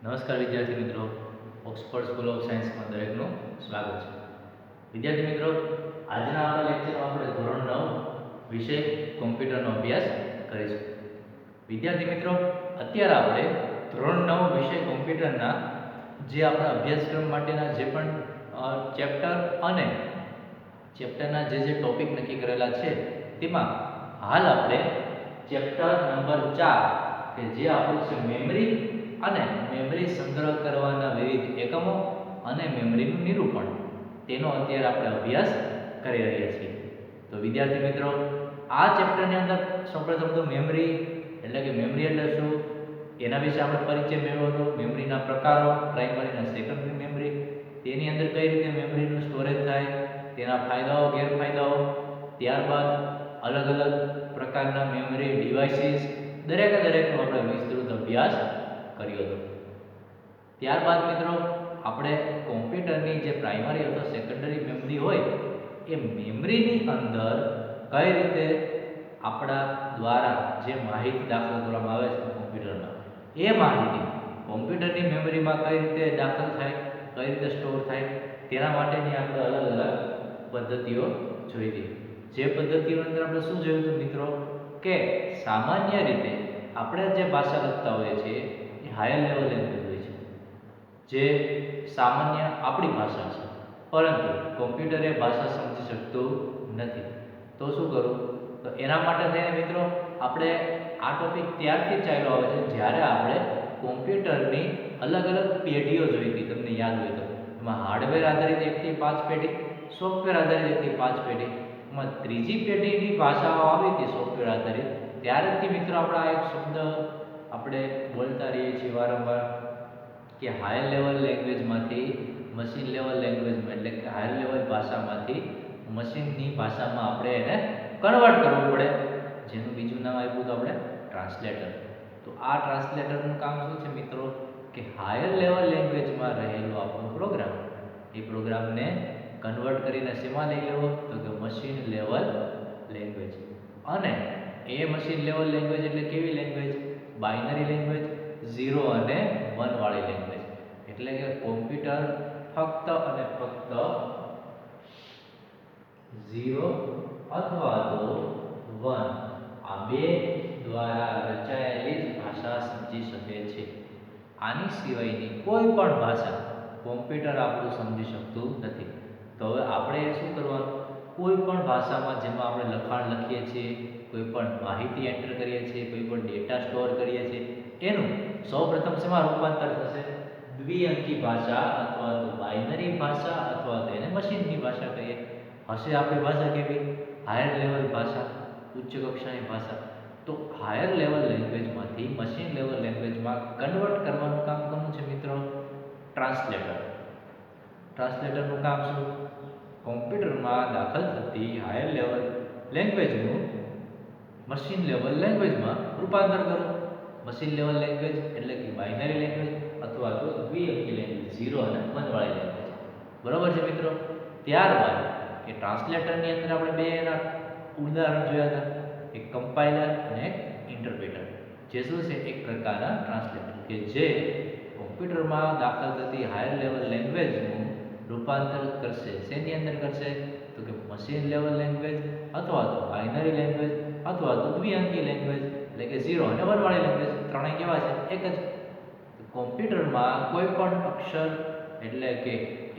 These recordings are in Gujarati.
નમસ્કાર વિદ્યાર્થી મિત્રો, ઓક્સફર્ડ સ્કૂલ ઓફ સાયન્સમાં દરેકનું સ્વાગત છે. વિદ્યાર્થી મિત્રો, આજના આપણા લેક્ચરમાં આપણે ધોરણ 9 વિષય કોમ્પ્યુટરનો અભ્યાસ કરીશું. વિદ્યાર્થી મિત્રો, અત્યારે આપણે ધોરણ 9 વિષય કોમ્પ્યુટરના જે આપણા અભ્યાસક્રમ માટેના જે પણ ચેપ્ટર અને ચેપ્ટરના જે ટોપિક નક્કી કરેલા છે તેમાં હાલ આપણે ચેપ્ટર નંબર 4 કે જે આપણું છે મેમરી અને મેમરી સંગ્રહ કરવાના વિવિધ એકમો અને મેમરીનું નિરૂપણ, તેનો અત્યારે આપણે અભ્યાસ કરી રહ્યા છીએ. તો વિદ્યાર્થી મિત્રો, આ ચેપ્ટરની અંદર સૌપ્રથમ તો મેમરી એટલે શું એના વિશે આપણે પરિચય મેળવ્યો હતો. મેમરીના પ્રકારો, પ્રાઇમરી અને સેકન્ડરી મેમરી, તેની અંદર કઈ રીતે મેમરીનું સ્ટોરેજ થાય, તેના ફાયદાઓ ગેરફાયદાઓ, ત્યારબાદ અલગ અલગ પ્રકારના મેમરી ડિવાઇસીસ, દરેકનો આપણે વિસ્તૃત અભ્યાસ કર્યો હતો. ત્યારબાદ મિત્રો, આપણે કોમ્પ્યુટરની જે પ્રાઇમરી અથવા સેકન્ડરી મેમરી હોય એ મેમરીની અંદર કઈ રીતે આપણા દ્વારા જે માહિતી દાખલ કરવામાં આવે છે કોમ્પ્યુટરમાં, એ માહિતી કોમ્પ્યુટરની મેમરીમાં કઈ રીતે દાખલ થાય, કઈ રીતે સ્ટોર થાય, તેના માટેની આપણે અલગ અલગ પદ્ધતિઓ જોઈ હતી. જે પદ્ધતિઓની અંદર આપણે શું જોયું હતું મિત્રો, કે સામાન્ય રીતે આપણે જે ભાષા લખતા હોઈએ છીએ એ હાયર લેવલ લેંગ્વેજ હોય છે, જે સામાન્ય આપણી ભાષા છે, પરંતુ કોમ્પ્યુટર એ ભાષા સમજી શકતું નથી. તો શું કરું? તો એના માટે થઈને મિત્રો આપણે આ ટોપિક ત્યારથી ચાલ્યો આવે છે જ્યારે આપણે કોમ્પ્યુટરની અલગ અલગ પેઢીઓ જોઈ હતી. તમને યાદ હોય તો એમાં હાર્ડવેર આધારિત 1 થી 5 પેઢી, સોફ્ટવેર આધારિત 1 થી 5 પેઢી, એમાં ત્રીજી પેઢીની ભાષાઓ આવી હતી સોફ્ટવેર આધારિત. ત્યારથી મિત્રો આપણે આ એક શબ્દ આપણે બોલતા રહીએ છીએ વારંવાર કે હાયર લેવલ લેંગ્વેજમાંથી મશીન લેવલ લેંગ્વેજમાં, એટલે કે હાયર લેવલ ભાષામાંથી મશીનની ભાષામાં આપણે એને કન્વર્ટ કરવું પડે, જેનું બીજું નામ આપ્યું તો આપણે ટ્રાન્સલેટર. તો આ ટ્રાન્સલેટરનું કામ શું છે મિત્રો, કે હાયર લેવલ લેંગ્વેજમાં રહેલો આપણો પ્રોગ્રામ, એ પ્રોગ્રામને કન્વર્ટ કરીને શેમાં લઈ લેવો, તો કે મશીન લેવલ લેંગ્વેજ. અને એ મશીન લેવલ લેંગ્વેજ એટલે કેવી લેંગ્વેજ? બાઇનરી લેંગ્વેજ, 0 અને 1 વાળી લેંગ્વેજ. એટલે કે કોમ્પ્યુટર ફક્ત અને ફક્ત 0 અથવા તો 1 આ બે દ્વારા રચાયેલી જ ભાષા સમજી શકે છે. આની સિવાયની કોઈ પણ ભાષા કોમ્પ્યુટર આપણું સમજી શકતું નથી. તો હવે આપણે શું કરવાનું? કોઈ પણ ભાષામાં જેમાં આપણે લખાણ લખીએ છીએ, કોઈ પણ માહિતી એન્ટર કરીએ છીએ, કોઈ પણ ડેટા સ્ટોર કરીએ છીએ, એનું સૌપ્રથમ શેમાં રૂપાંતર થશે? દ્વિઅંકી ભાષા અથવા તો બાઇનરી ભાષા અથવા તો એને મશીનની ભાષા કહીએ. હશે આપણી ભાષા કેવી? હાયર લેવલ ભાષા, ઉચ્ચ કક્ષાની ભાષા. તો હાયર લેવલ લેંગ્વેજમાંથી મશીન લેવલ લેંગ્વેજમાં કન્વર્ટ કરવાનું કામ કોનું છે મિત્રો? ટ્રાન્સલેટર. ટ્રાન્સલેટરનું કામ શું? કોમ્પ્યુટરમાં દાખલ થતી હાયર લેવલ લેંગ્વેજનું મશીન લેવલ લેંગ્વેજમાં રૂપાંતર કરો. મશીન લેવલ લેંગ્વેજ એટલે કે બાઇનરી લેંગ્વેજ અથવા તો દ્વિઅંકી લેંગ્વેજ, 0 અને 1 વાળી લેંગ્વેજ. બરાબર છે મિત્રો? ત્યારબાદ એ ટ્રાન્સલેટરની અંદર આપણે બે એના ઉદાહરણ જોયા હતા, એક કમ્પાઇલર અને એક ઇન્ટરપ્રેટર. જે શું છે? એક પ્રકારના ટ્રાન્સલેટર કે જે કોમ્પ્યુટરમાં દાખલ થતી હાયર લેવલ લેંગ્વેજનું રૂપાંતર કરશે. શેની અંદર કરશે? તો કે મશીન લેવલ લેંગ્વેજ અથવા તો બાઇનરી લેંગ્વેજ અથવા તો દ્વિઅંકી લેંગ્વેજ, એટલે કે 0 અને 1 વાળી લેંગ્વેજ. ત્રણેય કેવા છે? એક જ. કોમ્પ્યુટરમાં કોઈ પણ અક્ષર એટલે કે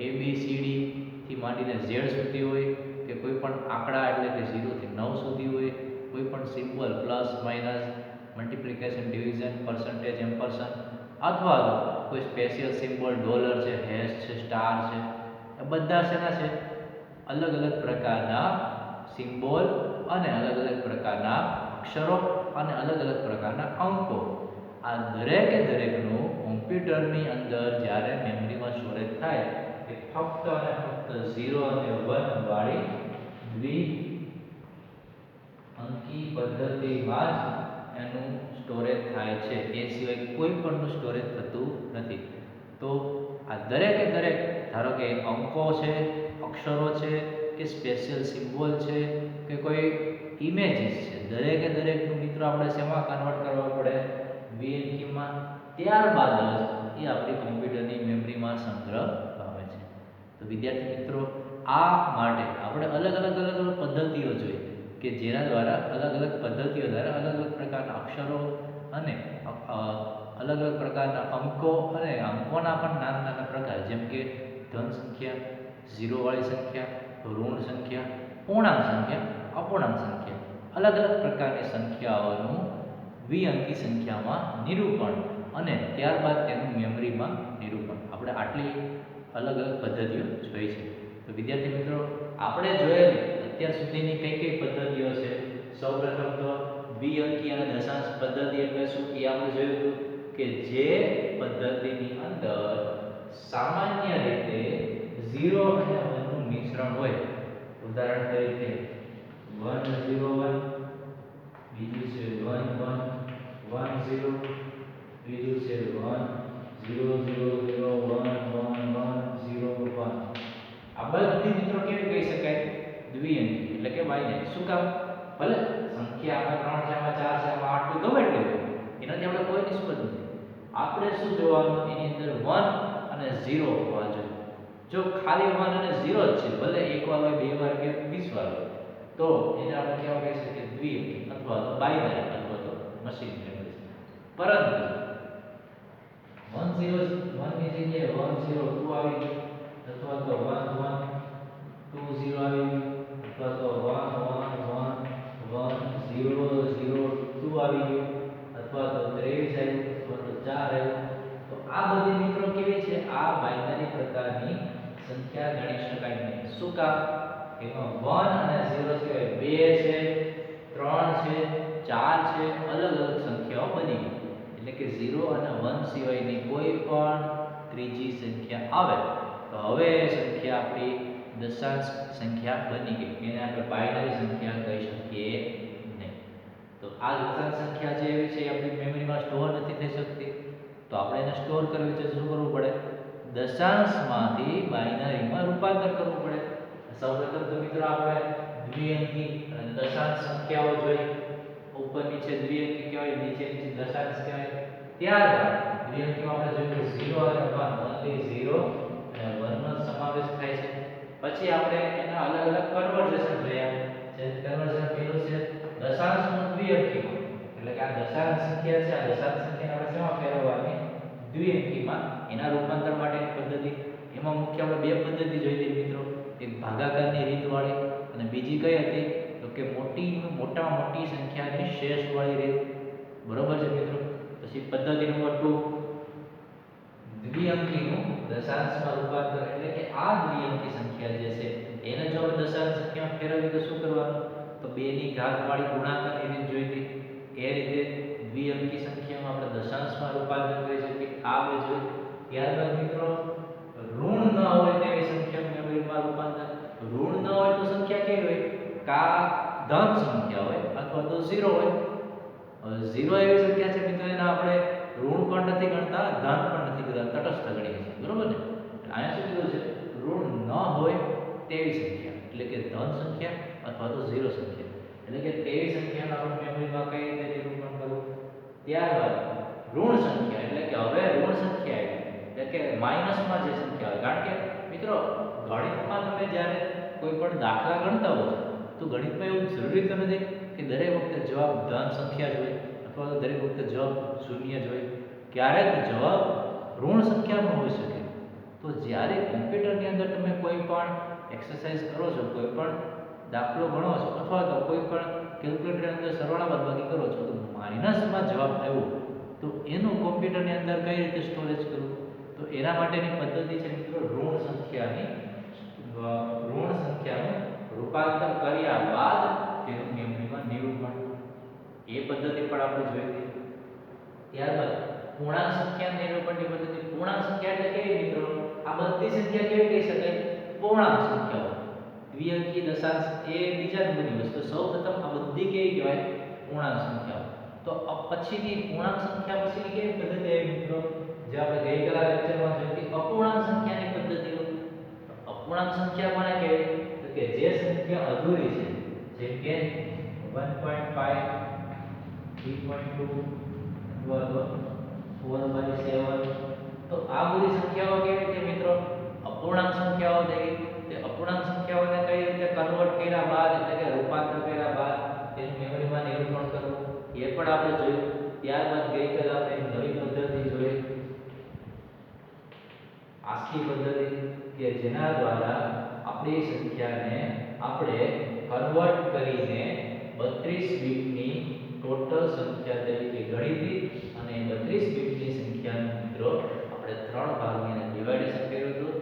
ABCD થી માંડીને Z સુધી હોય, કે કોઈ પણ આંકડા એટલે કે 0 થી 9 સુધી હોય, કોઈ પણ symbol plus minus, multiplication, division, percentage, ampersand, અથવા તો કોઈ સ્પેશિયલ સિમ્બોલ ડોલર છે, હેશ છે, સ્ટાર છે, એ બધા શેના છે? અલગ અલગ પ્રકારના સિમ્બોલ અને અલગ અલગ પ્રકારના અક્ષરો અને અલગ અલગ પ્રકારના અંકો. આ દરેકનું કોમ્પ્યુટરની અંદર જ્યારે મેમરીમાં સ્ટોરેજ થાય એ ફક્ત અને ફક્ત 0 અને 1 વાળી દ્વિઅંકી પદ્ધતિમાં જ એનું સ્ટોરેજ થાય છે. એ સિવાય કોઈ પણનું સ્ટોરેજ થતું નથી. તો આ દરેક ધારો કે અંકો છે, અક્ષરો છે, કે સ્પેશિયલ સિમ્બોલ છે, કે કોઈ ઇમેજીસ છે, દરેકનું મિત્રો આપણે શેમાં કન્વર્ટ કરવા પડે? દ્વિઅંકીમાં. ત્યારબાદ જ એ આપણી કોમ્પ્યુટરની મેમરીમાં સંગ્રહ પામે છે. તો વિદ્યાર્થી મિત્રો, આ માટે આપણે અલગ અલગ પદ્ધતિઓ જોઈ કે જેના દ્વારા અલગ પદ્ધતિઓ દ્વારા અલગ પ્રકારના અક્ષરો અને અલગ પ્રકારના અંકો અને અંકોના પણ નાના પ્રકાર, જેમ કે ધન સંખ્યા, ઝીરોવાળી સંખ્યા, ઋણ સંખ્યા, પૂર્ણાંક સંખ્યા, અપૂર્ણાંક સંખ્યા, અલગ પ્રકારની સંખ્યાઓનું દ્વિઅંકી સંખ્યામાં નિરૂપણ અને ત્યારબાદ તેનું મેમરીમાં નિરૂપણ, આપણે આટલી અલગ પદ્ધતિઓ જોઈ છે. તો વિદ્યાર્થી મિત્રો, આપણે જોયેલી અત્યાર સુધીની કઈ પદ્ધતિઓ છે? સૌપ્રથમ તો દ્વિઅંકી અને દશાંશ પદ્ધતિ એટલે શું એ આપણે જોયું હતું કે જે પદ્ધતિની અંદર સામાન્ય રીતે 0 અને 1 નું મિશ્રણ હોય. ઉદાહરણ તરીકે 101, બીજું છે 1110, બીજું છે 1000111101. આ બધી મિત્રો કેવી કહી શકાય? દ્વિઅંકી એટલે કે બાઇનરી. શું કામ? ભલે સંખ્યા આમાં 3 છે, આમાં 4 છે, આમાં 8 ગમે તે હોય, એનાથી આપણે કોઈ નિસ્બત નથી. આપણે શું જોવાનું? એની અંદર 1 અને 0 હોવા જોઈએ. જો ખાલી 1 અને 0 જ છે, ભલે એક વાર હોય, બે વાર કે 20 વાર હોય, તો એને આપણે કેવા કહી શકીએ? દ્વિઅંકી અથવા તો બાઇનરી અથવા તો મશીન મેમરી. પરંતુ 101 ની જગ્યાએ 102 આવી ગયું, અથવા તો 1120 આવી ગયું, અથવા તો 111002 આવી ગયું, અથવા તો 23 આવ્યું, અથવા તો 4 આવ્યું. તો આ બધી મિત્રો કેવી છે? આ બાઇનરી પ્રકારની સંખ્યા ગણી શકાય નહીં. શું કામ? એમાં 1 અને 0 સિવાય 2 છે, 3 છે, 4 છે, અલગ સંખ્યાઓ બની ગઈ. એટલે કે 0 અને 1 સિવાયની કોઈ પણ ત્રીજી સંખ્યા આવે તો હવે સંખ્યા આપણી દશાંશ સંખ્યા બની ગઈ. એને આપણે બાઇનરી સંખ્યા કહી શકીએ નહીં. તો આ દશાંશ સંખ્યા જે એવી છે, આપણી મેમરીમાં સ્ટોર નથી થઈ શકતી. તો આપણે એને સ્ટોર કરવી છે, શું કરવું પડે? દશાંશમાંથી બાઇનરીમાં રૂપાંતર કરવું પડે. સૌપ્રથમ તો મિત્રો આપણે દ્વિઅંકી અને દશાંશ સંખ્યાઓ જોઈ. ઉપર નીચે દ્વિઅંકી કહેવાય, નીચે દશાંશ કહેવાય. ત્યારબાદ દ્વિઅંકીમાં આપણે જોયું 0 અને 1, ઓન્લી 0 અને 1 નો સમાવેશ થાય છે. પછી આપણે એના અલગ કન્વર્ઝન જોયા. જે કન્વર્ઝન પેલું છે દશાંશનું દ્વિઅંકીમાં, એટલે કે આ દશાંશ સંખ્યા છે, આ દશાંશ સંખ્યાને આપણે શેમાં ફેરવવાની? દ્વિઅંકીમાં. એના રૂપાંતર માટેની પદ્ધતિ, એમાં મુખ્ય આપણે બે પદ્ધતિ જોઈ હતી મિત્રો. એક ભાગાકારની રીતવાળી અને બીજી કઈ હતી? તો કે મોટામાં મોટી સંખ્યાની શેષવાળી રીત. બરોબર છે મિત્રો? પછી પદ્ધતિ નંબર 2, દ્વિઅંકીનું દશાંશમાં રૂપાંતર, એટલે કે આ દ્વિઅંકી સંખ્યા જે છે એને જો આપણે દશાંશ સંખ્યામાં ફેરવીએ તો શું કરવાનું? તો 2 ની ઘાત વાળી ગુણાકારની રીત જોઈ હતી. એ રીતે દ્વિઅંકી સંખ્યામાં આપણે દશાંશમાં રૂપાંતર કરી શકીએ. આ બે જોઈ. ત્યારબાદ મિત્રો ઋણ ન હોય તેવી સંખ્યાનું મેમરીમાં રૂપાંતર. ઋણ ન હોય તો સંખ્યા કેવી હોય? કા ધન સંખ્યા હોય અથવા તો 0 હોય. 0 એવી સંખ્યા છે મિત્રો, એના આપણે ઋણ પણ નથી ગણતા, ધન પણ નથી ગણતા, તટસ્થ ગણીએ છીએ. બરોબર ને? અહીંયા શું કીધું છે? ઋણ ન હોય તેવી સંખ્યા, એટલે કે ધન સંખ્યા અથવા તો 0 સંખ્યા, એટલે કે તેવી સંખ્યાનું આપણે મેમરીમાં કઈ રીતે નિરૂપણ કરવું. ત્યારબાદ ઋણ સંખ્યા, એટલે કે હવે ઋણ સંખ્યા આવી, એટલે કે માઈનસમાં જે સંખ્યા હોય. કારણ કે મિત્રો ગણિતમાં તમે જ્યારે કોઈ પણ દાખલા ગણતા હો તો ગણિતમાં એવું જરૂરી તો નથી કે દરેક વખતે જવાબ ધન સંખ્યા જ હોય અથવા તો દરેક વખતે જવાબ શૂન્ય જ હોય. ક્યારેક જવાબ ઋણ સંખ્યામાં હોઈ શકે. તો જ્યારે કોમ્પ્યુટરની અંદર તમે કોઈ પણ એક્સરસાઇઝ કરો છો, કોઈ પણ દાખલો ગણો છો અથવા તો કોઈ પણ કેલ્ક્યુલેટરની અંદર સરવાળા બાદબાકી કરો છો, તો માઇનસમાં જવાબ આવ્યો તો એનું કોમ્પ્યુટરની અંદર કઈ રીતે સ્ટોરેજ કરવું? તો એના માટેની પદ્ધતિ છે મિત્રો ઋણ સંખ્યાનું રૂપાંતર કર્યા બાદ તેનું મેમરીમાં નિરૂપણ. એ પદ્ધતિ પણ આપણે જોઈ હતી. ત્યારબાદ પૂર્ણાંક સંખ્યા નિરૂપણની પદ્ધતિ. પૂર્ણાંક સંખ્યા એટલે કેવી મિત્રો? આ બધી સંખ્યા કેવી કહી શકાય? પૂર્ણાંક સંખ્યાઓ. દ્વિઅંકી, દશાંશ એ બીજા નંબરની વસ્તુ. સૌપ્રથમ આ બધી કેવી કહેવાય? પૂર્ણાંક સંખ્યાઓ. તો પછીની પૂર્ણાંક સંખ્યા પછીની કેવી પદ્ધતિ આવી મિત્રો? જે આપણે ગઈકાલના લેક્ચરમાં જોઈ હતી, અપૂર્ણાંક સંખ્યાની પદ્ધતિઓ. અપૂર્ણાંક સંખ્યા કોને કહેવાય? તો કે જે સંખ્યા અધૂરી છે, જેમ કે 1.5, 3.2 અથવા તો 4/7, તો આ બધી સંખ્યાઓ કેવી રીતે મિત્રો અપૂર્ણાંક સંખ્યાઓ થઈ તે અપૂર્ણાંક સંખ્યાઓને કઈ રીતે કન્વર્ટ કર્યા બાદ એટલે કે રૂપાંતર કર્યા બાદ તેનું મેમરીમાં નિરૂપણ કરવું એ પણ આપણે જોયું. ત્યારબાદ ગઈકાલે આપણે નવી પદ્ધતિ જોઈ આસ્કી પદ્ધતિ કે જેના દ્વારા આપણી સંખ્યાને આપણે કન્વર્ટ કરીને 32 બીટની ટોટલ સંખ્યા તરીકે ગણી હતી અને 32 બીટની સંખ્યાનું મિત્રો આપણે ત્રણ ભાગની અંદર ડિવાઇડેશન કર્યું હતું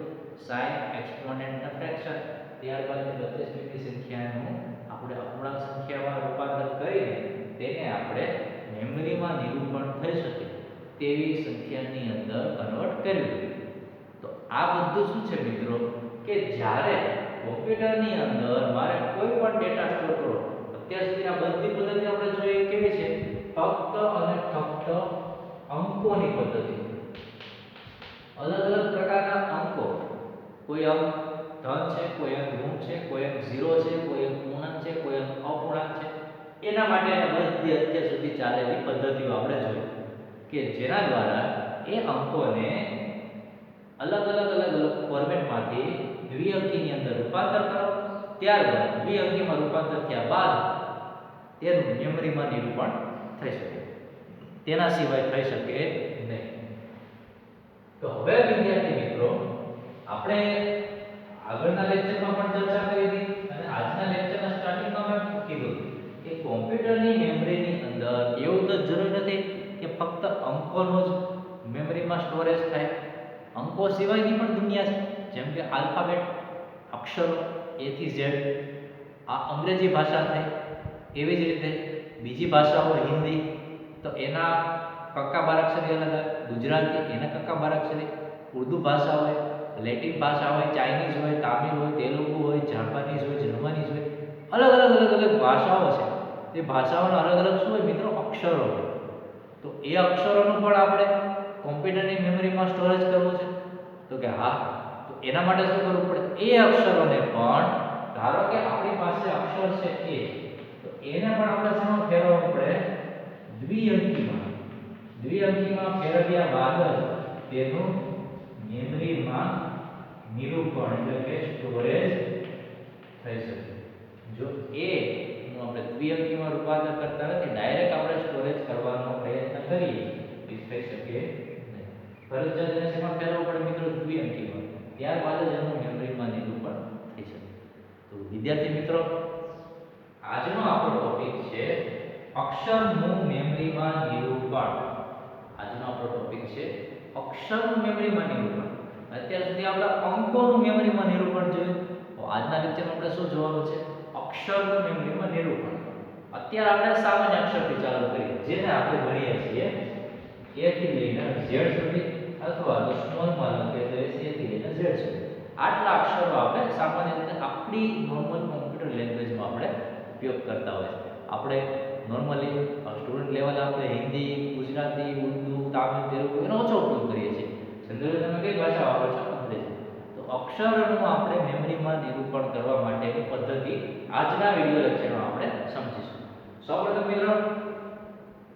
સાઇન એક્સપોનેન્ટ અને ફ્રેક્શન. ત્યારબાદ 32 બીટની સંખ્યાનું આપણે અપૂર્ણાંક સંખ્યામાં રૂપાંતર કરીને તેને આપણે મેમરીમાં નિરૂપણ થઈ શકે તેવી સંખ્યાની અંદર કન્વર્ટ કર્યું. તો આ બધું શું છે મિત્રો કે જ્યારે કોમ્પ્યુટરની અંદર મારે કોઈ પણ ડેટા સ્ટોર કરવો, અત્યાર સુધી આ બધી પદ્ધતિ આપણે જોઈએ કેવી છે ફક્ત અને ફક્ત અંકોની પદ્ધતિ. અલગ અલગ પ્રકારના અંકો, કોઈ અંક ધન છે, કોઈ અંક ઋણ છે, કોઈ અંક 0 છે, કોઈ અંક પૂર્ણાંક છે, કોઈ અંક અપૂર્ણાંક છે. એના માટે બધી અત્યાર સુધી ચાલેલી પદ્ધતિઓ આપણે જોઈ કે જેના દ્વારા એ અંકોને અલગ ફોર્મેટમાંથી દ્વિઅંકીની અંદર રૂપાંતર કરો. ત્યારબાદ દ્વિઅંકીમાં રૂપાંતર થયા બાદ તેનું મેમરીમાં નિરૂપણ થઈ શકે, તેના સિવાય થઈ શકે નહીં. તો હવે વિદ્યાર્થી મિત્રો આપણે આગળના લેક્ચરમાં પણ ચર્ચા કરી હતી અને આજના લેક્ચરના સ્ટાર્ટિંગમાં મેં કીધું કે કોમ્પ્યુટરની મેમરીની અંદર એવું તો જરૂર નથી કે ફક્ત અંકોનો જ મેમરીમાં સ્ટોરેજ થાય. અંકો સિવાયની પણ દુનિયા છે, જેમ કે આલ્ફાબેટ, અક્ષરો A થી Z. આ અંગ્રેજી ભાષા થઈ. એવી જ રીતે બીજી ભાષાઓ હિન્દી, તો એના કક્કા બારાક્ષરી અલગ આવે. ગુજરાતી એના કક્કા બારાક્ષરી. ઉર્દુ ભાષા હોય, લેટિન ભાષા હોય, ચાઇનીઝ હોય, તામિલ હોય, તેલુગુ હોય, જાપાનીઝ હોય, જર્મનીઝ હોય. અલગ ભાષાઓ છે. તે ભાષાઓના અલગ શું હોય મિત્રો અક્ષરો હોય. તો એ અક્ષરોનું પણ આપણે કોમ્પ્યુટરની મેમરીમાં સ્ટોરેજ કરવું છે. તો કે હા, તો એના માટે શું કરવું પડે? એ અક્ષરોને પણ ધારો કે આપણી પાસે અક્ષર છે A, તો એને પણ આપણે શેમાં ફેરવવું પડે? દ્વિઅંકીમાં ફેરવ્યા બાદ જ તેનું મેમરીમાં નિરૂપણ એટલે કે સ્ટોરેજ થઈ શકે. જો A નું આપણે દ્વિઅંકીમાં રૂપાંતર કરતા નથી, ડાયરેક્ટ આપણે સ્ટોરેજ કરવાનો પ્રયત્ન કરીએ તો થઈ શકે નહીં. ફરજિયાત એને શેમાં ફેરવવું પડે મિત્રો? દ્વિઅંકીમાં. ત્યારબાદ જ એનું મેમરીમાં નિરૂપણ થઈ શકે. તો વિદ્યાર્થી મિત્રો, આજનો આપણો ટોપિક છે અક્ષરનું મેમરીમાં નિરૂપણ. આજનો આપણો ટોપિક છે અક્ષરનું મેમરીમાં નિરૂપણ. અત્યાર સુધી આપણે અંકોનું મેમરીમાં નિરૂપણ જોયું. તો આજના લેક્ચરમાં આપણે શું જોવાનું છે? અક્ષરનું મેમરીમાં નિરૂપણ. અત્યારે આપણે સામાન્ય અક્ષરથી ચાલુ કરીએ, જેને આપણે ભણીએ છીએ A થી લઈને Z સુધી, અથવા તો સ્મોલમાં લખીએ તો A થી લઈને Z સુધી. આટલા અક્ષરો આપણે સામાન્ય રીતે આપણી નોર્મલ કોમ્પ્યુટર લેંગ્વેજમાં આપણે ઉપયોગ કરતા હોય છે. આપણે નોર્મલી સ્ટુડન્ટ લેવલ આપણે હિન્દી, ગુજરાતી, ઉર્દુ, તામિલ, તેલુગુ એનો ઓછો ઉપયોગ કરીએ છીએ. જનરલી તમે કઈ ભાષા વાપરો છો? અંગ્રેજી. તો અક્ષરોનું આપણે મેમરીમાં નિરૂપણ કરવા માટેની પદ્ધતિ આજના વિડિયો લેક્ચરમાં આપણે સમજીશું. સૌપ્રથમ મિત્રો,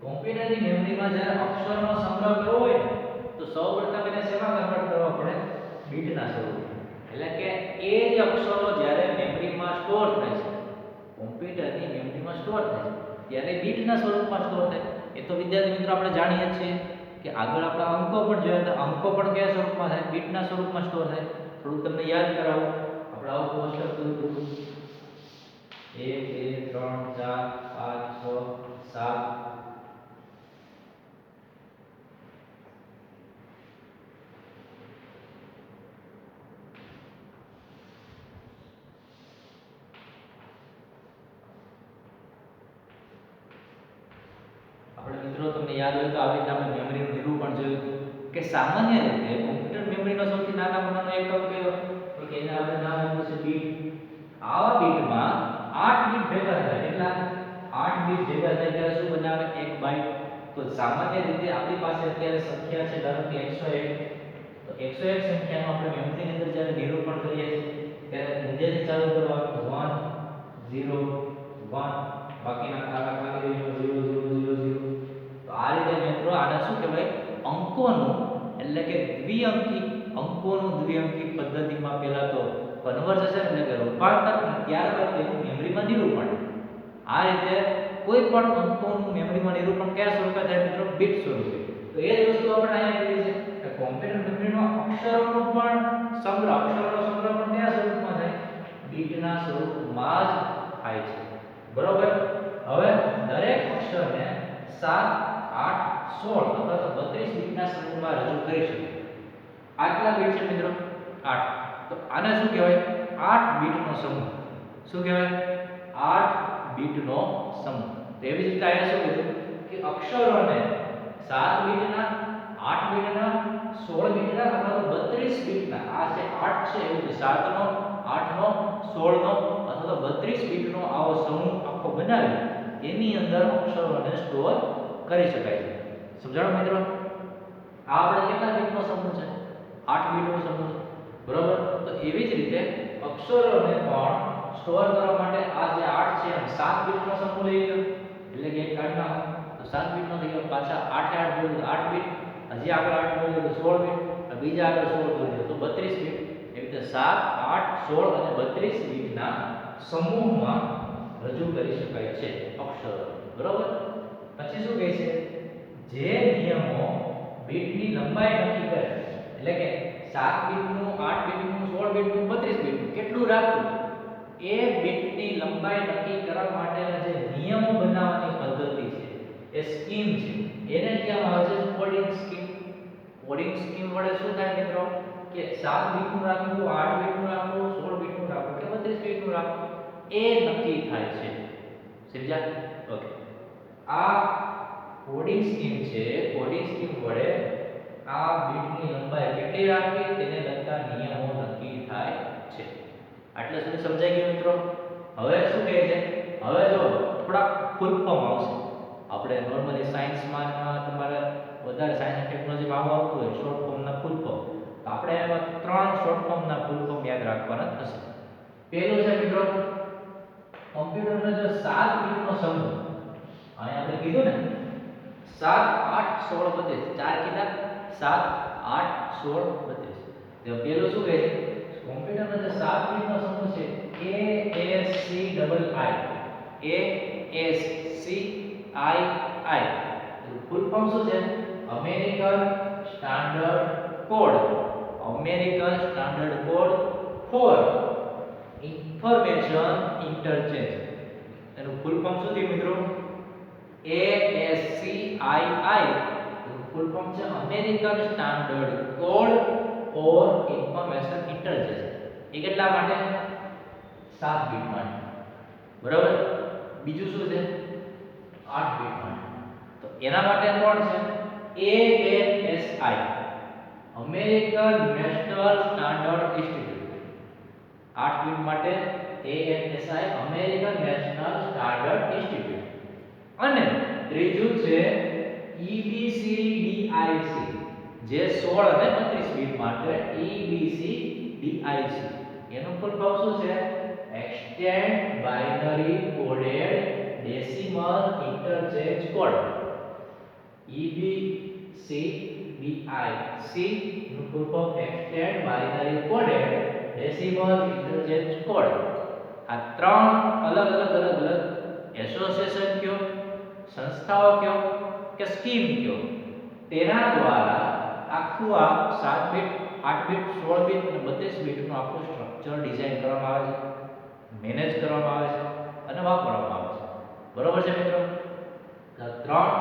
કોમ્પ્યુટરની મેમરીમાં જ્યારે અક્ષરનો સંગ્રહ કરવો હોય તો સૌપ્રથમ એને શેમાં કન્વર્ટ કરવા પડે? બીટના સ્વરૂપમાં. એટલે કે એ જ અક્ષરો જ્યારે મેમરીમાં સ્ટોર થાય છે, કોમ્પ્યુટરની મેમરીમાં સ્ટોર થાય છે, ત્યારે બીટના સ્વરૂપમાં સ્ટોર થાય. એ તો વિદ્યાર્થી મિત્રો આપણે જાણીએ છીએ કે આગળ આપણે અંકો પણ જોયા હતા. અંકો પણ કયા સ્વરૂપમાં થાય? બીટના સ્વરૂપમાં સ્ટોર થાય. થોડું તમને યાદ કરાવો. આપણે આવું કોષ્ટક કર્યું હતું 1 2 3 4 5 6 7. આપણે મિત્રો તમને યાદ હોય તો આવી રીતે આપણે મેમરીનું નિરૂપણ જોયું કે સામાન્ય રીતે કોમ્પ્યુટર મેમરીનો સૌથી નાનો એકમ કયો? તો કે એને આપણે નામ આપ્યું છે બીટ. આવા બીટમાં 8 બીટ ભેગા થાય. એટલા 8 બીટ ભેગા થાય ત્યારે શું બનાવે? 1 બાઇટ. તો સામાન્ય રીતે આપણી પાસે અત્યારે સંખ્યા છે ધારો કે 101. તો 101 સંખ્યાનું આપણે મેમરીની અંદર જ્યારે નિરૂપણ કરીએ છીએ ત્યારે ઊંધેથી ચાલુ કરવાનું 1 0 1, બાકીના ખાલી રહી 0 0 0 0. તો આ રીતે મિત્રો આને શું કહેવાય? અંકોનું એટલે કે દ્વિઅંકી અંકોનું દ્વિઅંકી પદ્ધતિમાં પહેલા તો કન્વર્ઝેશન એટલે કે રૂપાંતર અને ત્યારબાદ તેનું મેમરીમાં નિરૂપણ. આ રીતે કોઈ પણ અંકોનું મેમરીમાં નિરૂપણ કયા સ્વરૂપે થાય મિત્રો? બીટ સ્વરૂપે. તો એ જ વસ્તુ આપણે અહીંયા કીધી છે કે કોમ્પ્યુટર મેમરીમાં અક્ષરોનો પણ સંગ્રહ, અક્ષરોનો સંગ્રહ પણ કયા સ્વરૂપમાં થાય? બીટના સ્વરૂપમાં જ થાય છે. બરોબર. હવે દરેક અક્ષરને 7, 8, 16 અથવા તો 32 બીટના સમૂહમાં રજૂ કરી શકાય. આટલા બીટ છે મિત્રો? 8. તો આને શું કહેવાય? 8 બીટનો સમૂહ. શું કહેવાય? 8 બીટનો સમૂહ. તો એવી જ રીતે અહીંયા શું કીધું કે અક્ષરોને 7 બીટના, 8 બીટના, 16 બીટના અથવા તો 32 બીટના, આ જે 8 છે એવું છે, 7 નો, 8 નો, 16 નો અથવા તો 32 બીટનો આવો સમૂહ આખો બનાવી એની અંદર અક્ષરોને સ્ટોર કરી શકાય છે. સમજાણું મિત્રો? આ આપણે કેટલા બીટનો સમૂહ છે? 8 બીટનો સમૂહ છે. બરોબર. તો એવી જ રીતે અક્ષરોને પણ સ્ટોર કરવા માટે આ જે 8 છે એમ 7 બીટનો સમૂહ લઈ લો. એટલે કે એક કાઢી નાખો તો 7 બીટનો થઈ ગયો. પાછા 8 8 જોડો 8 બીટ, હજી આગળ 8 જોડો તો 16 બીટ, બીજા આગળ 16 જોડો તો 32 બીટ. એવી રીતે 7, 8, 16 અને 32 બીટના સમૂહમાં રજૂ કરી શકાય છે અક્ષરો. બરોબર. પછી શું કહે છે? જે નિયમો બીટની લંબાઈ નક્કી કરે, એટલે કે 7 બીટનું, 8 બીટનું, 16 બીટનું, 32 બીટનું કેટલું રાખવું, એ બીટની લંબાઈ નક્કી કરવા માટેના જે નિયમો બનાવવાની પદ્ધતિ છે, એ સ્કીમ છે, એને કહેવામાં આવે છે કોડિંગ સ્કીમ. કોડિંગ સ્કીમ વડે શું થાય મિત્રો કે 7 બીટનું રાખવું, 8 બીટનું રાખવું, 16 બીટનું રાખવું કે 32 બીટનું રાખવું એ નક્કી થાય છે. સમજ્યા? ઓકે. આ કોડિંગ સ્કીમ છે. કોડિંગ સ્કીમ વડે આ બીટની લંબાઈ કેટલી રાખવી તેને લગતા નિયમો નક્કી થાય છે. આટલે સુધી સમજાઈ ગયું મિત્રો? હવે શું કહે છે? હવે જો થોડા ફૂલ ફોર્મ આવશે. આપણે નોર્મલી સાયન્સમાં તમારે વધારે સાયન્સ અને ટેકનોલોજીમાં આવતું હોય શોર્ટ ફોર્મના ફૂલ ફોર્મ. તો આપણે એમાં 3 શોર્ટ ફોર્મના ફૂલ ફોર્મ યાદ રાખવાના થશે. પહેલું છે મિત્રો કોમ્પ્યુટરનો જે 7 બીટનો સમૂહ. અહીં આપણે કીધું ને 7, 8, 16, 32 ચાર કીધા. 7, 8, 16, 32. તો પહેલું શું કહે છે? કોમ્પ્યુટરનો જે 7 બીટનો સમૂહ છે ASCII. ASCII. ફૂલ ફોર્મ શું છે? American standard code. American standard code for information interchange. એનું ફૂલ ફોર્મ શું થયું મિત્રો? ASCII. ફૂલ ફોર્મ છે American standard code for information interchange. એ કેટલા માટે? 7 બીટ માટે. બરાબર. બીજું શું છે? 8 બીટ માટે. તો એના માટે કોડ છે ANSI. American national standard institute. 8 bit માટે ANSI American national standard institute. અને ત્રીજું છે EBCDIC જે 16 અને 32 બીટ માટે EBCDIC. એનું ફૂલ ફોર્મ શું છે? Extend binary coded decimal interchange code. EBCDIC નું full form extend binary coded decimal interchange code. આ ત્રણ અલગ એસોસિએશન કયો, સંસ્થાઓ કયો કે સ્કીમ કયો, તેના દ્વારા આખું આ 7 બીટ, 8 બીટ, 16 બીટ અને 32 બીટનું આખું સ્ટ્રક્ચર ડિઝાઇન કરવામાં આવે છે, મેનેજ કરવામાં આવે છે અને વાપરવામાં આવે છે. બરોબર છે મિત્રો? ત્રણ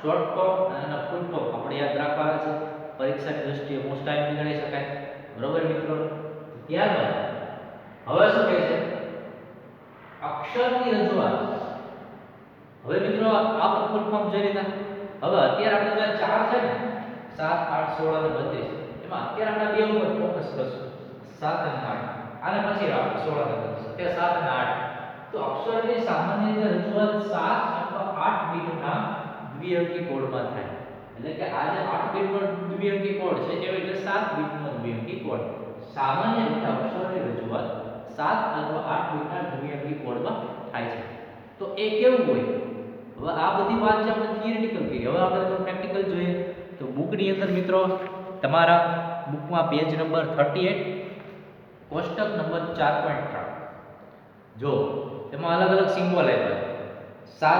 શોર્ટ ફોર્મ અને એના ફૂલ ફોર્મ આપણે યાદ રાખવાના છે. પરીક્ષાની દ્રષ્ટિએ મોસ્ટ ટાઈમ ગણી શકાય. બરોબર મિત્રો? ત્યારબાદ હવે શું કહે છે? અક્ષરની રજૂઆત. હવે મિત્રો આ ફૂલ ફોર્મ જોઈ લીધા. હવે અત્યારે આપણે જે ચાર છે ને 7, 8, 16 અને 32 એમાં અત્યારે આપણે બે ઉપર ફોકસ કરશું. 7 અને 8. આને પછી આપણે 16 અને 32. તે 7 અને 8. તો અક્ષરની સામાન્ય રીતે રજૂઆત 7 અથવા 8 બીટના દ્વિઅંકી કોડમાં થાય. એટલે કે આ જે 8 બીટનો દ્વિઅંકી કોડ છે એવી રીતે 7 બીટનો દ્વિઅંકી કોડ. સામાન્ય રીતે અક્ષરની રજૂઆત 7 અથવા 8 બીટના દ્વિઅંકી કોડમાં થાય છે. તો એ કેવું હોય? હવે આ બધી વાત છે આપણે થિયરિટિકલ કરી. હવે આપણે તો પ્રેક્ટિકલ જોઈએ. તો બુકની અંદર મિત્રો તમારા બુકમાં પેજ નંબર 38 કોષ્ટક નંબર 4.3 જો તેમાં અલગ અલગ સિમ્બોલ આપ્યા છે 7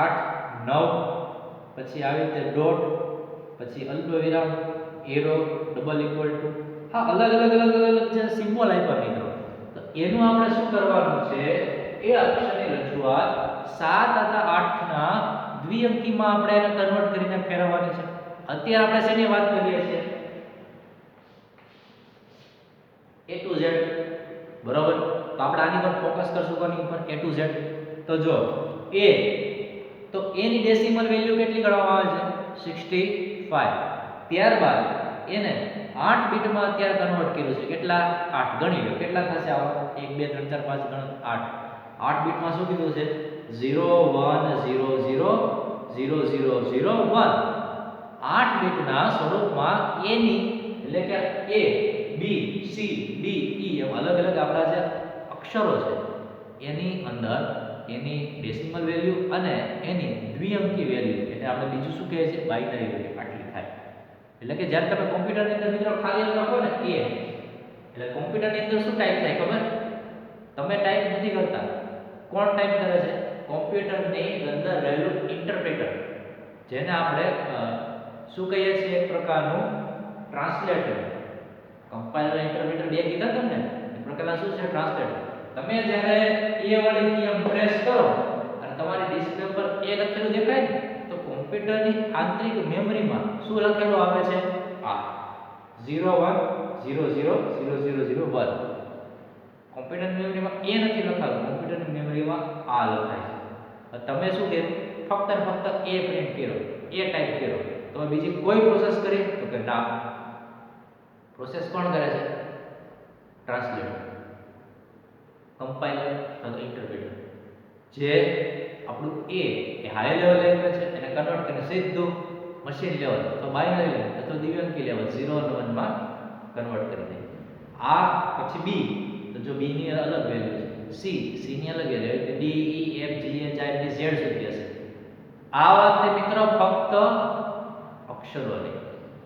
8 9 પછી આવી રીતે ડોટ પછી અલ્પવિરામ એરો ડબલ ઇક્વલ ટુ હા અલગ જે સિમ્બોલ આપ્યા મિત્રો તો એનું આપણે શું કરવાનું છે એ અક્ષરની રજૂઆત 7 અથવા 8 ના દ્વિઅંકીમાં આપણે એને કન્વર્ટ કરીને ફેરવવાની છે અત્યારે આપણે શેની વાત કરીએ છીએ A to Z બરાબર તો આપણે આની પર ફોકસ કરશું કોની ઉપર A to Z તો જો A તો A ની ડેસિમલ વેલ્યુ કેટલી ગણવામાં આવે છે 65 ત્યારબાદ એને 8 બીટમાં અત્યારે કન્વર્ટ કર્યું છે કેટલા 8 ગણી લો કેટલા થશે આવા 1 2 3 4 5 ગણ 8 બીટમાં શું કીધું છે 0 1 0 0 0 0 0 1 8 બીટના સ્વરૂપમાં A ની એટલે કે A B C D E એમ અલગ આપણા જે અક્ષરો છે એની અંદર એની ડેસિમલ વેલ્યુ અને એની દ્વિઅંકી વેલ્યુ એટલે આપણે બીજું શું કહે છે બાઇનરી વેલ્યુ આટલી થાય એટલે કે જ્યારે તમે કોમ્પ્યુટરની અંદર મિત્રો ખાલી લખો ને A એટલે કોમ્પ્યુટરની અંદર શું ટાઈપ થાય ખબર તમે ટાઈપ નથી કરતા કોણ ટાઈપ કરે છે કોમ્પ્યુટરની અંદર રહેલું ઇન્ટરપ્રેટર જેને આપણે શું કહીએ છીએ એક પ્રકારનું ટ્રાન્સલેટર કમ્પાઇલર ઇન્ટરપ્રેટર બે કીધા તમને એ પ્રકારના શું છે ટ્રાન્સલેટર તમે જ્યારે એ વાળી કી પ્રેસ કરો અને તમારી ડિસ્પ્લે પર એ લખેલું દેખાય ને તો કોમ્પ્યુટરની આંતરિક મેમરીમાં શું લખેલું આવે છે આ 01000001 કોમ્પ્યુટરની મેમરીમાં એ નથી લખાતું કોમ્પ્યુટરની મેમરીમાં આ લખાય છે તમે શું કે ફક્ત ને ફક્ત એ પ્રિન્ટ કરો એ ટાઈપ કરો તો બીજી કોઈ પ્રોસેસ કરી તો કે ના પ્રોસેસ કોણ કરે છે ટ્રાન્સલેટર કમ્પાઇલર અથવા ઇન્ટરપ્રેટર જે આપણું એ હાઈ લેવલ લેંગ્વેજ છે એને કન્વર્ટ કરીને સીધું મશીન લેવલ અથવા બાઇનરી લેવલ અથવા દ્વિઅંકી લેવલ 0 અને 1 માં કન્વર્ટ કરી દે આ પછી બી તો જો બી ની અલગ વેલ્યુ છે સી ની અલગ વેલ્યુ એટલે D E F G H I D Z સુધી હશે આ વાતે મિત્રો ફક્ત અક્ષરોની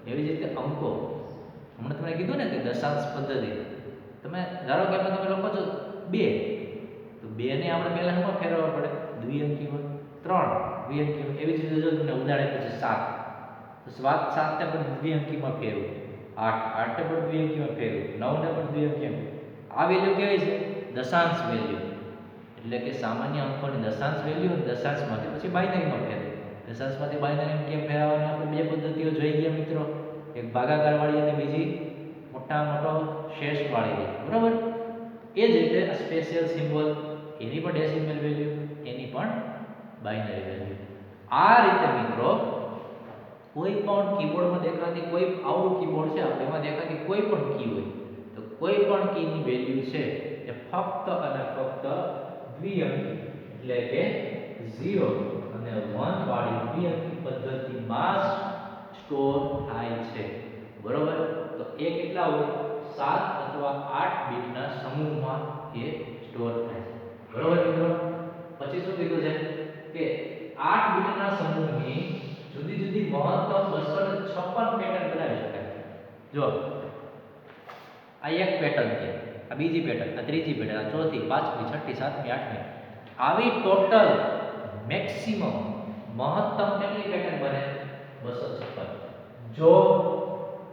એવી જ રીતે અંકો હમણાં તમે કીધું ને કે દશાંશ પદ્ધતિ તમે ધારો કે તમે લખો છો 2 તો 2 ને આપણે પહેલા શું ફેરવવા પડે દ્વિઅંકીમાં 3 દ્વિઅંકીમાં એવી જ રીતે જો તમને ઉદાહરણ છે 7 તો 7 ને પણ દ્વિઅંકીમાં ફેરવો 8 ને પણ દ્વિઅંકીમાં ફેરવો 9 ને પણ દ્વિઅંકીમાં આ વેલ્યુ કેવી છે દશાંશ વેલ્યુ એટલે કે સામાન્ય અંકોની દશાંશ વેલ્યુ અને દશાંશમાંથી પછી બાઇનરીમાં ફેરવો દશાંશમાંથી બાઇનરીમાં કેમ ફેરવવાની આપણે બે પદ્ધતિઓ જોઈ ગયા મિત્રો એક ભાગાકાર વાળી અને બીજી મોટો શેષ વાળી બરાબર એ જ રીતે સ્પેશિયલ સિમ્બોલ એની પણ ડેસિમલ વેલ્યુ એની પણ બાઇનરી વેલ્યુ આ રીતે મિત્રો કોઈ પણ કીબોર્ડમાં દેખાતી કોઈ આવડું કીબોર્ડ છે આપણે એમાં દેખાતી કોઈ પણ કી હોય તો કોઈ પણ કીની વેલ્યુ છે એ ફક્ત અને ફક્ત દ્વિઅંકી એટલે કે 0 અને 1 વાળી દ્વિઅંકી પદ્ધતિમાં જ સ્ટોર થાય છે બરોબર તો એ કેટલા હોય 7 અથવા 8 બીટના સમૂહમાં એ સ્ટોર થાય છે બરોબર મિત્રો પછી શું કીધું છે કે 8 બીટના સમૂહની જુદી જુદી મહત્તમ 256 પેટર્ન બનાવી શકાય જો આ એક પેટર્ન છે આ બીજી પેટર્ન આ ત્રીજી પેટર્ન આ ચોથી પાંચમી છઠ્ઠી સાતમી આઠમી આવી ટોટલ મેક્સિમમ મહત્તમ કેટલી પેટર્ન બને 256 જો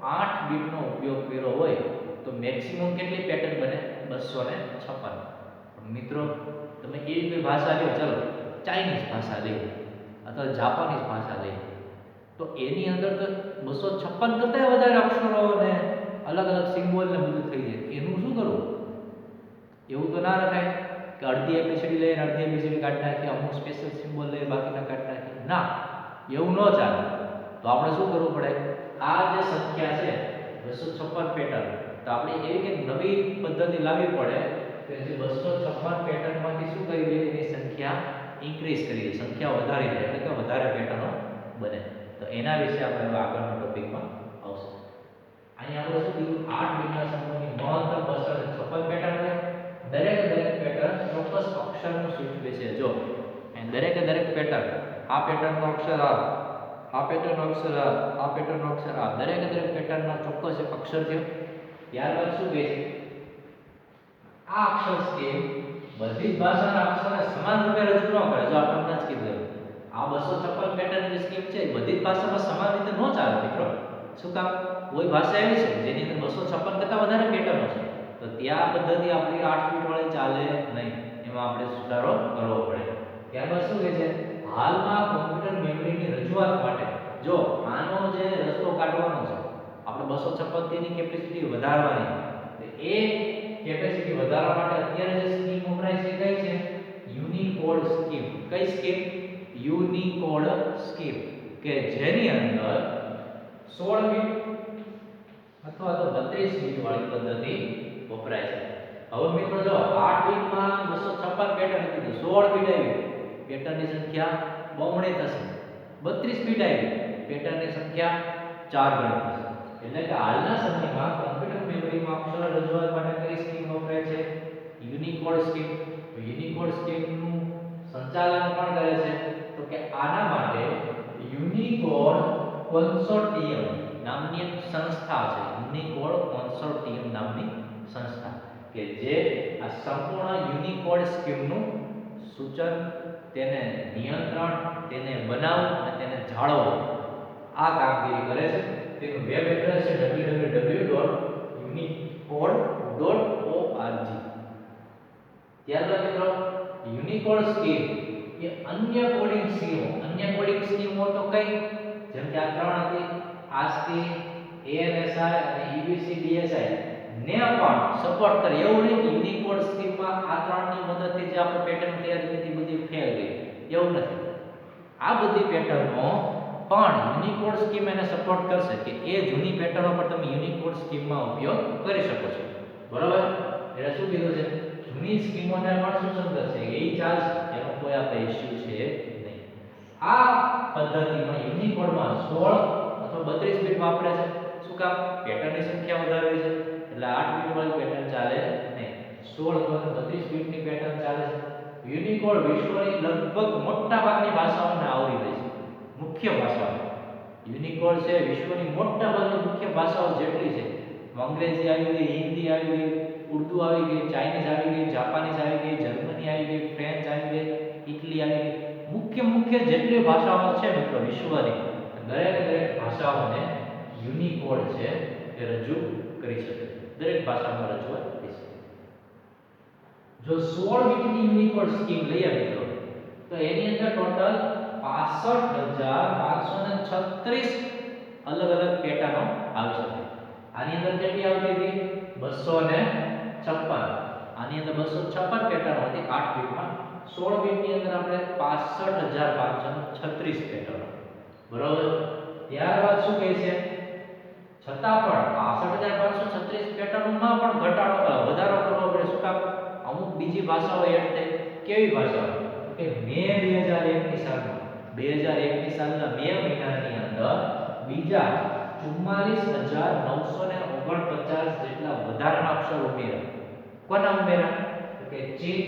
8 બીટનો ઉપયોગ કર્યો હોય તો મેક્સિમમ કેટલી પેટર્ન બને 256 મિત્રો તમે એવી કોઈ ભાષા લ્યો ચલો ચાઇનીઝ ભાષા લ્યો અથવા જાપાનીઝ ભાષા લ્યો તો એની અંદર તો 256 કરતાં વધારે અક્ષરો અને અલગ સિમ્બોલ ને બધું થઈ જાય એનું શું કરવું એવું તો ના રખાય કે અડધી એબીસીડી લઈને અડધી એબીસીડી કાઢી નાખી અમુક સ્પેશિયલ સિમ્બોલ લઈ બાકીના કાઢી નાખી ના એવું ન ચાલે તો આપણે શું કરવું પડે આ જે સંખ્યા છે 256 પેટર્ન તો આપણે એવી કંઈક નવી પદ્ધતિ લાવવી પડે કે જે 256 પેટર્નમાંથી શું કરી દે એની સંખ્યા ઇન્ક્રીઝ કરી દે સંખ્યા વધારી દે એટલે કે વધારે પેટર્નો બને તો એના વિશે આપણે આગળના ટોપિકમાં આવશે અહીં આપણે શું કીધું 8 બીટના સમૂહની મહત્તમ 256 પેટર્ન હોય દરેક પેટર્ન ચોક્કસ અક્ષરનું સૂચવે છે જો દરેક પેટર્ન આ પેટર્નનો અક્ષર આ આ પેટર્ન અક્ષર આ પેટર્ન અક્ષર આ દરેક પેટર્નના ચોક્કસ એક અક્ષર થયો. ત્યારબાદ શું કહે છે આ અક્ષર સ્કેલ બધી જ ભાષાના અક્ષરને સમાન રૂપે રજૂ ન કરે. જો આપણે જ કીધું આ 256 પેટર્ન જે સ્કીમ છે બધી જ ભાષામાં સમાન રીતે ન ચાલે મિત્રો. શું કામ? કોઈ ભાષા એવી છે જેની અંદર 256 કરતા વધારે પેટર્નો છે તો ત્યાં પદ્ધતિ આપણી 8 બીટ વાળી ચાલે નહીં. એમાં આપણે સુધારો કરવો પડે. ત્યારબાદ શું કહે છે હાલમાં કમ્પ્યુટર મેમરીની રજૂઆત માટે જો આનો જે રસ્તો કાઢવાનો છે આપણે 256 થી ની કેપેસિટી વધારવાની તો એ કેપેસિટી વધારવા માટે અત્યારે જે સ્કીમ વપરાય છે કઈ છે યુનિકોડ સ્કીમ. કઈ સ્કીમ? યુનિકોડ સ્કીમ કે જેની અંદર 16 બીટ અથવા તો 32 બીટ વાળી પદ્ધતિ વપરાય છે. હવે મિત્રો જો 8 બીટમાં 256 પેટર્ન કીધું 16 બીટ આવી પેટર્નની સંખ્યા બમણી થશે. 32 બીટ આવી પેટર્નની સંખ્યા 4 ગણી થશે. એટલે કે હાલના સમયમાં કમ્પ્યુટર મેમરીમાં અક્ષર રજૂઆત માટે કઈ સ્કીમ વપરાય છે? Unicode scheme. યુનિકોડ સ્કીમનું સંચાલન કોણ કરે છે? તો કે આના માટે યુનિકોડ કન્સોર્ટિયમ નામની એક સંસ્થા છે. યુનિકોડ કન્સોર્ટિયમ નામની સંસ્થા કે જે આ સંપૂર્ણ યુનિકોડ સ્કીમનું સૂચન, તેને નિયંત્રણ, તેને બનાવવું અને તેને જાળવવું આ કામગીરી કરે છે. તેનું વેબ એડ્રેસ છે www.unicode.org. ત્યારબાદ મિત્રો યુનિકોડ સ્કીમ એ અન્ય કોડિંગ સ્કીમો તો કઈ જેમ કે આ ત્રણ હતી ASCII, ANSI અને EBCDSI ને પણ સપોર્ટ કરે. એવું નહીં કે યુનિકોડ સ્કીમમાં આ ત્રણની મદદથી જે આપણે પેટર્ન તૈયાર કરી હતી બધી ફેલ ગઈ, એવું નથી. આ બધી પેટર્નો પણ યુનિકોડ સ્કીમ એને સપોર્ટ કરશે કે એ જૂની પેટર્નો પર તમે યુનિકોડ સ્કીમમાં ઉપયોગ કરી શકો છો. બરાબર? એટલે શું કીધું છે જૂની સ્કીમોને પણ શું કરશે એ ચાલશે, એનો કોઈ આપણે ઇશ્યુ છે નહીં. આ પદ્ધતિમાં યુનિકોડમાં 16 અથવા 32 બીટ વાપરે છે. શું કામ? પેટર્નની સંખ્યા વધારવી છે એટલે 8 બીટ વાળી પેટર્ન ચાલે નહીં. 16 અથવા 32 બીટની પેટર્ન ચાલે છે. યુનિકોડ વિશ્વની લગભગ મોટા ભાગની ભાષાઓને આવરી લે છે. મુખ્ય ભાષાઓ યુનિકોડ છે વિશ્વની મોટા ભાગની મુખ્ય ભાષાઓ જેટલી છે અંગ્રેજી આવી ગઈ, હિન્દી આવી ગઈ, ઉર્દુ આવી ગઈ, ચાઇનીઝ આવી ગઈ, જાપાનીઝ આવી ગઈ, જર્મની આવી ગઈ, ફ્રેન્ચ આવી ગઈ, ઇટલી આવી ગઈ, મુખ્ય જેટલી ભાષાઓ છે મિત્રો વિશ્વની દરેક ભાષાઓને યુનિકોડ છે એ રજૂ કરી શકે. દરેક ભાષામાં રજૂઆત કરી શકે. જો 16 બીટની યુનિકોડ સ્કીમ લઈએ મિત્રો તો એની અંદર ટોટલ 65,536 અલગ પેટર્નો આવી શકે. આની અંદર કેટલી આવતી હતી? 256. આની અંદર 256 પેટર્ન હતી 8 બીટમાં. 16 બીટની અંદર આપણે 65,536 પેટર્ન. બરોબર? ત્યારબાદ શું કહે છે? છતાં પણ 65,536 પેટર્નોમાં પણ વધારો કરવો પડે. શું કામ? અમુક બીજી ભાષાઓ એડ થઈ. કેવી ભાષાઓ? કે મે 2001ની સાલના મે મહિનાની અંદર બીજા 44,949 જેટલા વધારાના અક્ષરો ઉમેર્યા. કોના ઉમેર્યા? તો કે ચીન,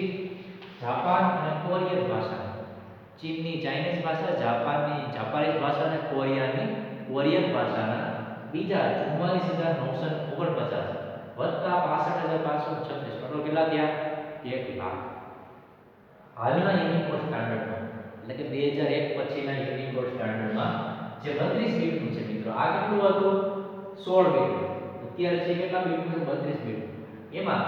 જાપાન અને કોરિયન ભાષા. ચીનની ચાઇનીઝ ભાષા, જાપાનની જાપાનીઝ ભાષા અને કોરિયાની કોરિયન ભાષાના બીજા 44,949 વત્તા 65,536 ટોટલ કેટલા થયા? 1 લાખ. હાલના યુનિકોડ સ્ટાન્ડર્ડમાં એટલે કે 2001 પછીના યુનિકોડ સ્ટાન્ડર્ડમાં જે 32 બીટનું છે મિત્રો, આ કેટલું હતું? 16 બીટનું. અત્યારે છે કેટલા બીટનું છે? 32 બીટનું. એમાં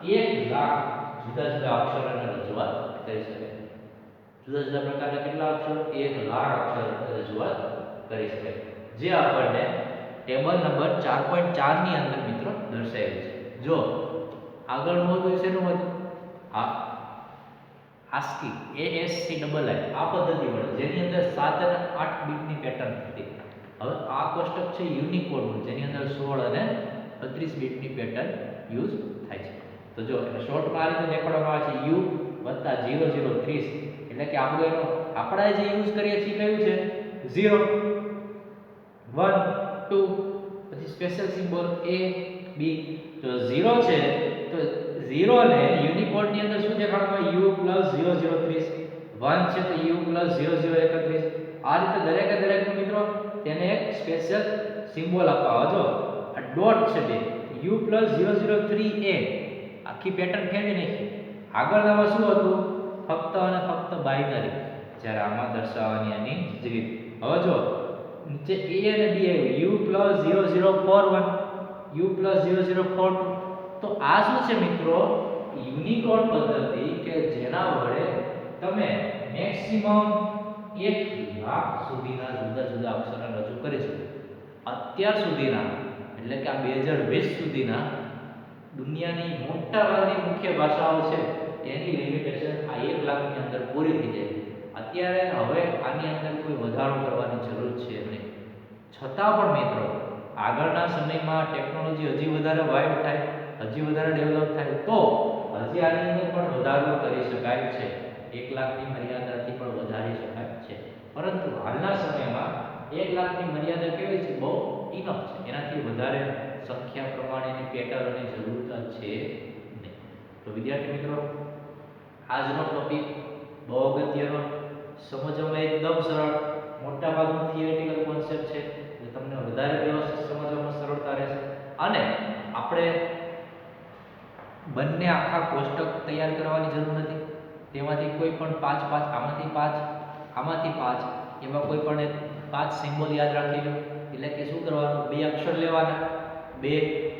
1 લાખ જુદા અક્ષરોની રજૂઆત કરી શકે. જુદા પ્રકારના કેટલા અક્ષરો? 1 લાખ અક્ષર રજૂઆત કરી શકે. જે આપણને ટેબલ નંબર 4.4 ની અંદર મિત્રો દર્શાવેલું છે. જો આગળનું હતું શેનું હતું? ASCII આ પદ્ધતિ વડે જેની અંદર 7 અને 8 બીટની પેટર્ન હતી. હવે આ કોષ્ટક છે યુનિકોડનું જેની અંદર 16 અને 32 બીટની પેટર્ન યુઝ થાય છે. તો જો એને શોર્ટમાં આ રીતે દેખાડવામાં આવે છે U + 0030 એટલે કે આપણે જે યુઝ કરીએ છીએ કયું છે? 0 1 2 પછી સ્પેશિયલ સિમ્બોલ A B. તો 0 છે તો 0 ને યુનિકોડ ની અંદર શું દેખાડવામાં? U + 0030. 1 છે તો U + 0031. આ રીતે દરેકનું મિત્રો તેને એક સ્પેશિયલ સિમ્બોલ આપવા જો આ ડોટ છે બે U+003a આખી પેટર્ન ફેરવી નાખી. આગળનામાં શું હતું? ફક્ત અને ફક્ત બાઇનરી, જ્યારે આમાં દર્શાવવાની એની જ રીત. હવે જો નીચે a અને b આવ્યું U+0041 U+0042. તો આ શું છે મિત્રો? યુનિકોડ પદ્ધતિ કે જેના વડે તમે મેક્સિમમ 1 લાખ સુધીના જુદા જુદા અક્ષરો રજૂ કરી શકો. અત્યાર સુધીના એટલે કે આ 2020 સુધીના દુનિયાની મોટા ભાગની મુખ્ય ભાષાઓ છે એની લિમિટેશન આ 1 લાખની અંદર પૂરી થઈ જાય. અત્યારે હવે આની અંદર કોઈ વધારો કરવાની જરૂર છે નહીં. છતાં પણ મિત્રો આગળના સમયમાં ટેકનોલોજી હજી વધારે વાઇડ થાય, હજી વધારે ડેવલપ થાય તો હજી આની અંદર પણ વધારો કરી શકાય છે. 1 લાખની મર્યાદાથી પણ વધારી શકાય છે. પરંતુ હાલના સમયમાં 1 લાખની મર્યાદા કેવી છે? બહુ ઇનફ છે. એનાથી વધારે સંખ્યા પ્રમાણેની પેટર્નની જરૂર છે નહીં. તો વિદ્યાર્થી મિત્રો આજનો ટોપિક બહુ અગત્યનો, સમજવામાં એકદમ સરળ, મોટા ભાગનો થિયરિટિકલ કોન્સેપ્ટ છે એટલે તમને વધારે વ્યવસ્થિત સમજવામાં સરળતા રહેશે. અને આપણે બંને આખા કોષ્ટક તૈયાર કરવાની જરૂર નથી. તેમાંથી કોઈ પણ 5 આમાંથી 5 એવા કોઈ પણ 5 સિમ્બોલ યાદ રાખી લો. એટલે કે શું કરવાનું? 2 અક્ષર લેવાના, 2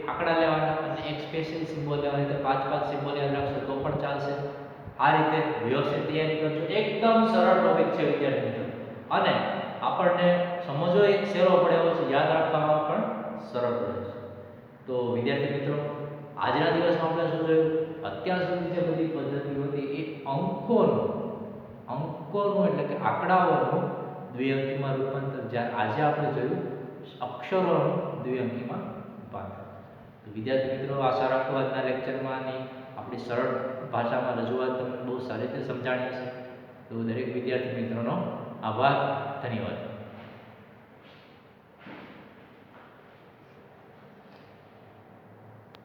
આંકડા લેવાના અને એક સ્પેશિયલ સિમ્બોલ લેવાની. તો 5 સિમ્બોલ યાદ રાખશો તો પણ ચાલશે. આ રીતે વ્યવસ્થિત તૈયારી કરજો. એકદમ સરળ ટોપિક છે વિદ્યાર્થી મિત્રો, અને આપણને સમજવો એક સહેલો પડે એવો છે, યાદ રાખવામાં પણ સરળ પડે છે. તો વિદ્યાર્થી મિત્રો આજના દિવસમાં આપણે શું જોયું? અત્યાર સુધી જે બધી પદ્ધતિઓ હતી એ અંકોનું એટલે કે આંકડાઓનું દ્વિઅંકીમાં રૂપાંતર, જ્યારે આજે આપણે જોયું અક્ષરોનું દ્વિઅંકીમાં રૂપાંતર. તો વિદ્યાર્થી મિત્રો આશા રાખું આજના લેક્ચરમાં આપણી સરળ ભાષામાં રજૂઆત તમને બહુ સારી રીતે સમજાણી હશે. તો દરેક વિદ્યાર્થી મિત્રોનો આભાર, ધન્યવાદ.